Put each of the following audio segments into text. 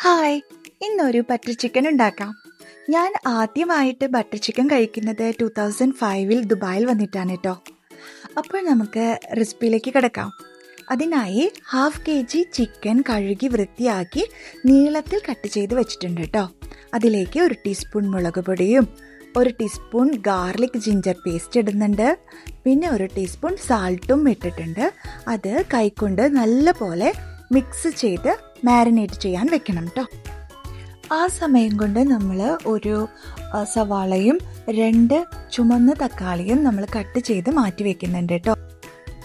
Hi, ഇന്നൊരു butter chicken ഉണ്ടാക്കാം. ഞാൻ ആദ്യമായിട്ട് ബട്ടർ ചിക്കൻ കഴിക്കുന്നത് 2005 ദുബായിൽ വന്നിട്ടാണ് കേട്ടോ. അപ്പോൾ നമുക്ക് റെസിപ്പിയിലേക്ക് കിടക്കാം. അതിനായി 1/2 kg ചിക്കൻ കഴുകി വൃത്തിയാക്കി നീളത്തിൽ കട്ട് ചെയ്ത് വെച്ചിട്ടുണ്ട് കേട്ടോ. അതിലേക്ക് 1 ടീസ്പൂൺ മുളക് പൊടിയും 1 ടീസ്പൂൺ ഗാർലിക് ജിഞ്ചർ പേസ്റ്റ് ഇടുന്നുണ്ട്. പിന്നെ 1 ടീസ്പൂൺ സാൾട്ടും ഇട്ടിട്ടുണ്ട്. അത് കൈകൊണ്ട് നല്ല പോലെ മിക്സ് ചെയ്ത് മാരിനേറ്റ് ചെയ്യാൻ വെക്കണം കേട്ടോ. ആ സമയം കൊണ്ട് നമ്മൾ ഒരു സവാളയും 2 ചുമന്ന തക്കാളിയും നമ്മൾ കട്ട് ചെയ്ത് മാറ്റി വെക്കുന്നുണ്ട് കേട്ടോ.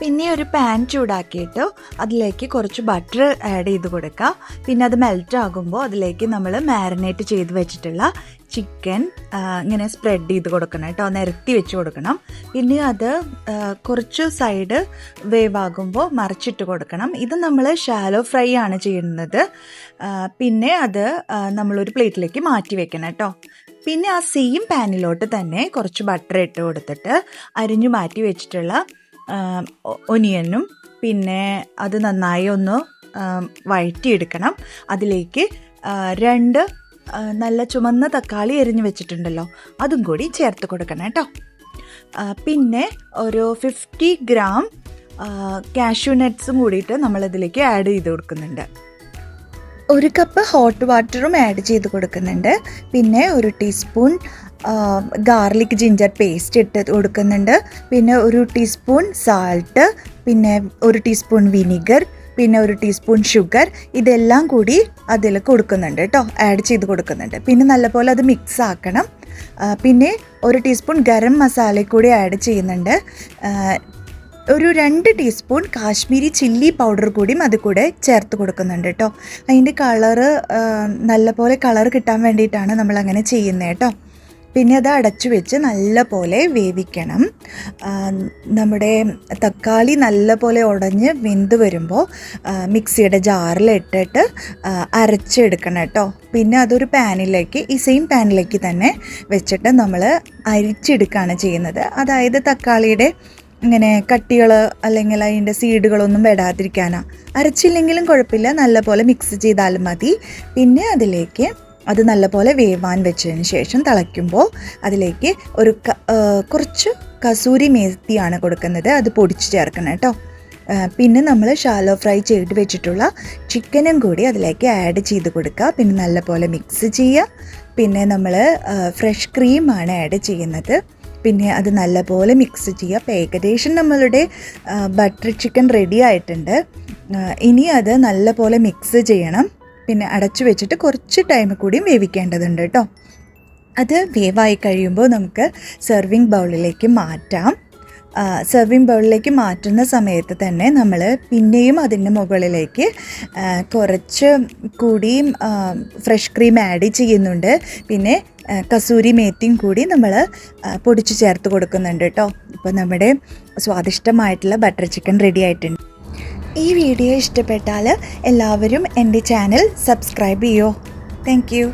പിന്നെ ഒരു പാൻ ചൂടാക്കിയിട്ട് അതിലേക്ക് കുറച്ച് ബട്ടർ ആഡ് ചെയ്ത് കൊടുക്കുക. പിന്നെ അത് മെൽറ്റ് ആകുമ്പോൾ അതിലേക്ക് നമ്മൾ മാരിനേറ്റ് ചെയ്ത് വെച്ചിട്ടുള്ള ചിക്കൻ ഇങ്ങനെ സ്പ്രെഡ് ചെയ്ത് കൊടുക്കണം കേട്ടോ, നിരത്തി വെച്ച് കൊടുക്കണം. പിന്നെ അത് കുറച്ച് സൈഡ് വേവാകുമ്പോൾ മറിച്ചിട്ട് കൊടുക്കണം. ഇത് നമ്മൾ ഷാലോ ഫ്രൈ ആണ് ചെയ്യുന്നത്. പിന്നെ അത് നമ്മളൊരു പ്ലേറ്റിലേക്ക് മാറ്റി വെക്കണം കേട്ടോ. പിന്നെ ആ സെയിം പാനിലോട്ട് തന്നെ കുറച്ച് ബട്ടർ ഇട്ട് കൊടുത്തിട്ട് അരിഞ്ഞു മാറ്റി വെച്ചിട്ടുള്ള ഒനിയനും പിന്നെ അത് നന്നായി ഒന്ന് വഴറ്റിയെടുക്കണം. അതിലേക്ക് 2 നല്ല ചുമന്ന തക്കാളി എരിഞ്ഞു വെച്ചിട്ടുണ്ടല്ലോ, അതും കൂടി ചേർത്ത് കൊടുക്കണം കേട്ടോ. പിന്നെ ഒരു 50 ഗ്രാം കാഷ്യൂ നട്ട്സും കൂടിയിട്ട് നമ്മളിതിലേക്ക് ആഡ് ചെയ്ത് കൊടുക്കുന്നുണ്ട്. 1 കപ്പ് ഹോട്ട് വാട്ടറും ആഡ് ചെയ്ത് കൊടുക്കുന്നുണ്ട്. പിന്നെ 1 ടീസ്പൂൺ ഗാർലിക് ജിഞ്ചർ പേസ്റ്റ് ഇട്ട് കൊടുക്കുന്നുണ്ട്. പിന്നെ 1 ടീസ്പൂൺ സാൾട്ട്, പിന്നെ 1 ടീസ്പൂൺ വിനിഗർ, പിന്നെ 1 ടീസ്പൂൺ ഷുഗർ, ഇതെല്ലാം കൂടി അതിൽ കൊടുക്കുന്നുണ്ട് കേട്ടോ, ആഡ് ചെയ്ത് കൊടുക്കുന്നുണ്ട്. പിന്നെ നല്ലപോലെ അത് മിക്സ് ആക്കണം. പിന്നെ 1 ടീസ്പൂൺ ഗരം മസാല കൂടി ആഡ് ചെയ്യുന്നുണ്ട്. ഒരു 2 ടീസ്പൂൺ കാശ്മീരി ചില്ലി പൗഡർ കൂടിയും അത് കൂടെ ചേർത്ത് കൊടുക്കുന്നുണ്ട് കേട്ടോ. അതിൻ്റെ കളറ് നല്ലപോലെ കളർ കിട്ടാൻ വേണ്ടിയിട്ടാണ് നമ്മളങ്ങനെ ചെയ്യുന്നത് കേട്ടോ. പിന്നെ അത് അടച്ചു വെച്ച് നല്ല പോലെ വേവിക്കണം. നമ്മുടെ തക്കാളി നല്ല പോലെ ഉടഞ്ഞ് വെന്ത് വരുമ്പോൾ മിക്സിയുടെ ജാറിലിട്ടിട്ട് അരച്ചെടുക്കണം കേട്ടോ. പിന്നെ അതൊരു പാനിലേക്ക്, ഈ സെയിം പാനിലേക്ക് തന്നെ വെച്ചിട്ട് നമ്മൾ അരിച്ചെടുക്കുകയാണ് ചെയ്യുന്നത്. അതായത് തക്കാളിയുടെ ഇങ്ങനെ കട്ടികൾ അല്ലെങ്കിൽ അതിൻ്റെ സീഡുകളൊന്നും വിടാതിരിക്കാനാണ്. അരച്ചില്ലെങ്കിലും കുഴപ്പമില്ല, നല്ലപോലെ മിക്സ് ചെയ്താലും മതി. പിന്നെ അതിലേക്ക് അത് നല്ലപോലെ വേവാൻ വെച്ചതിന് ശേഷം തിളയ്ക്കുമ്പോൾ അതിലേക്ക് കുറച്ച് കസൂരി മേത്തിയാണ് കൊടുക്കുന്നത്, അത് പൊടിച്ച് ചേർക്കണം കേട്ടോ. പിന്നെ നമ്മൾ ഷാലോ ഫ്രൈ ചെയ്ത് വെച്ചിട്ടുള്ള ചിക്കനും കൂടി അതിലേക്ക് ആഡ് ചെയ്ത് കൊടുക്കുക. പിന്നെ നല്ലപോലെ മിക്സ് ചെയ്യുക. പിന്നെ നമ്മൾ ഫ്രഷ് ക്രീമാണ് ആഡ് ചെയ്യുന്നത്. പിന്നെ അത് നല്ലപോലെ മിക്സ് ചെയ്യുക. അപ്പോൾ ഏകദേശം നമ്മളുടെ ബട്ടർ ചിക്കൻ റെഡി ആയിട്ടുണ്ട്. ഇനി അത് നല്ലപോലെ മിക്സ് ചെയ്യണം. പിന്നെ അടച്ചു വെച്ചിട്ട് കുറച്ച് ടൈം കൂടിയും വേവിക്കേണ്ടതുണ്ട് കേട്ടോ. അത് വേവായി കഴിയുമ്പോൾ നമുക്ക് സെർവിങ് ബൗളിലേക്ക് മാറ്റാം. സെർവിങ് ബൗളിലേക്ക് മാറ്റുന്ന സമയത്ത് തന്നെ നമ്മൾ പിന്നെയും അതിൻ്റെ മുകളിലേക്ക് കുറച്ച് കൂടിയും ഫ്രഷ് ക്രീം ആഡ് ചെയ്യുന്നുണ്ട്. പിന്നെ കസൂരി മേത്തിയും കൂടി നമ്മൾ പൊടിച്ച് ചേർത്ത് കൊടുക്കുന്നുണ്ട് കേട്ടോ. ഇപ്പോൾ നമ്മുടെ സ്വാദിഷ്ടമായിട്ടുള്ള ബട്ടർ ചിക്കൻ റെഡി ആയിട്ടുണ്ട്. ഈ വീഡിയോ ഇഷ്ടപ്പെട്ടാൽ എല്ലാവരും എൻ്റെ ചാനൽ സബ്സ്ക്രൈബ് ചെയ്യോ. Thank you.